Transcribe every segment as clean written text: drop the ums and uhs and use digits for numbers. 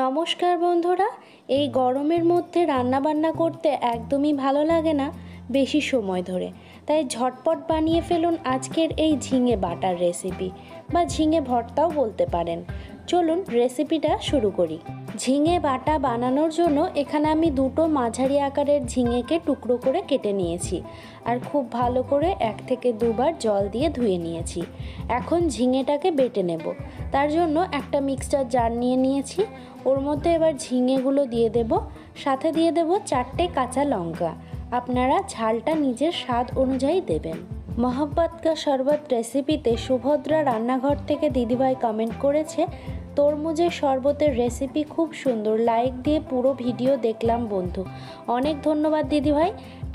নমস্কার বন্ধুরা, এই গরমের মধ্যে রান্নাবান্না করতে একদমই ভালো লাগে না বেশি সময় ধরে। তাই ঝটপট বানিয়ে ফেলুন আজকের এই ঝিঙে বাটার রেসিপি, বা ঝিঙে ভর্তাও বলতে পারেন। চলুন রেসিপিটা শুরু করি। ঝিঙে বাটা বানানোর জন্য এখানে আমি দুটো মাঝারি আকারের ঝিঙেকে টুকরো করে কেটে নিয়েছি, আর খুব ভালো করে 1 থেকে 2 বার জল দিয়ে ধুয়ে নিয়েছি। এখন ঝিঙেটাকে বেটে নেব। তার জন্য একটা মিক্সচার জার নিয়ে নিয়েছি। ওর মধ্যে এবার ঝিঙেগুলো দিয়ে দেব, সাথে দিয়ে দেব 4টে কাঁচা লঙ্কা। আপনারা ঝালটা নিজের স্বাদ অনুযায়ী দেবেন। মোহাব্বত কা শরবত রেসিপিতে সুভদ্রা রান্নাঘর থেকে দিদিভাই কমেন্ট করেছে, তরমুজের শরবতের রেসিপি খুব সুন্দর, লাইক দিয়ে পুরো ভিডিও দেখলাম বন্ধু। অনেক ধন্যবাদ দিদিভাই।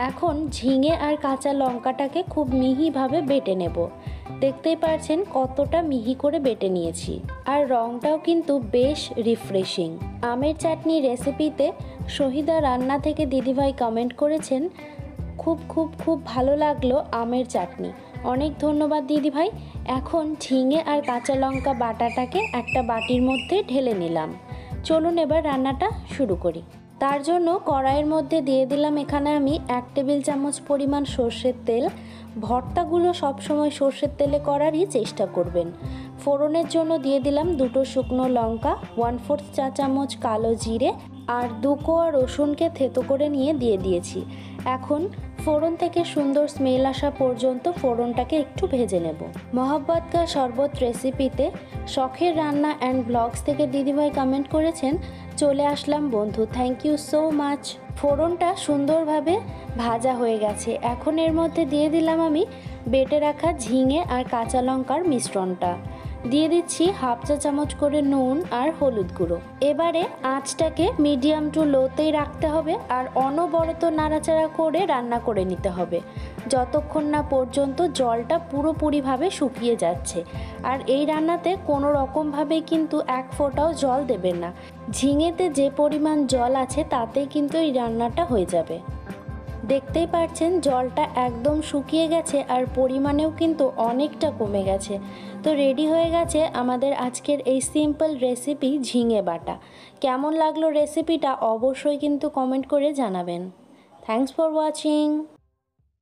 এখন ঝিঙে আর কাঁচা লঙ্কাটাকে খুব মিহিভাবে বেটে নেব। দেখতেই পাচ্ছেন কতটা মিহি করে বেটে নিয়েছি, আর রঙটাও কিন্তু বেশ রিফ্রেশিং। আমের চাটনি রেসিপিতে শহীদা রান্না থেকে দিদিভাই কমেন্ট করেছেন, খুব খুব খুব ভালো লাগলো আমের চাটনি। অনেক ধন্যবাদ দিদিভাই। এখন ঝিঙে আর কাঁচা লঙ্কা বাটাটাকে একটা বাটির মধ্যে ঢেলে নিলাম। চলুন এবার রান্নাটা শুরু করি। তার জন্য কড়াইয়ের মধ্যে দিয়ে দিলাম এখানে আমি 1 টেবিল চামচ পরিমাণ সর্ষের তেল। ভর্তাগুলো সবসময় সর্ষের তেলে করারই চেষ্টা করবেন। ফোড়নের জন্য দিয়ে দিলাম 2টো শুকনো লঙ্কা, 1/4 চা চামচ কালো জিরে, আর 2 কোয়া রসুনকে থেতো করে নিয়ে দিয়ে দিয়েছি। এখন ফোড়ন থেকে সুন্দর স্মেল আসা পর্যন্ত ফোড়নটাকে একটু ভেজে নেব। মোহাব্বত কা শরবত রেসিপিতে শখের রান্না অ্যান্ড ব্লগস থেকে দিদিভাই কমেন্ট করেছেন, চলে আসলাম বন্ধু, থ্যাংক ইউ সো মাচ। ফোড়নটা সুন্দরভাবে ভাজা হয়ে গেছে। এখন এর মধ্যে দিয়ে দিলাম আমি বেটে রাখা ঝিঙে আর কাঁচা লঙ্কার মিশ্রণটা। দিয়ে দিচ্ছি 1/2 চা চামচ করে নুন আর হলুদ গুঁড়ো। এবারে আঁচটাকে মিডিয়াম টু লোতেই রাখতে হবে, আর অনবরত নাড়াচাড়া করে রান্না করে নিতে হবে যতক্ষণ না পর্যন্ত জলটা পুরোপুরিভাবে শুকিয়ে যাচ্ছে। আর এই রান্নাতে কোনো রকমভাবেই কিন্তু 1 ফোঁটাও জল দেবেন না। ঝিঙেতে যে পরিমাণ জল আছে তাতেই কিন্তু এই রান্নাটা হয়ে যাবে। দেখতেই পাচ্ছেন জলটা একদম শুকিয়ে গেছে, আর পরিমাণেও কিন্তু অনেকটা কমে গেছে। তো রেডি হয়ে গেছে আমাদের আজকের এই সিম্পল রেসিপি ঝিঙে বাটা। কেমন লাগলো রেসিপিটা অবশ্যই কিন্তু কমেন্ট করে জানাবেন। Thanks for watching.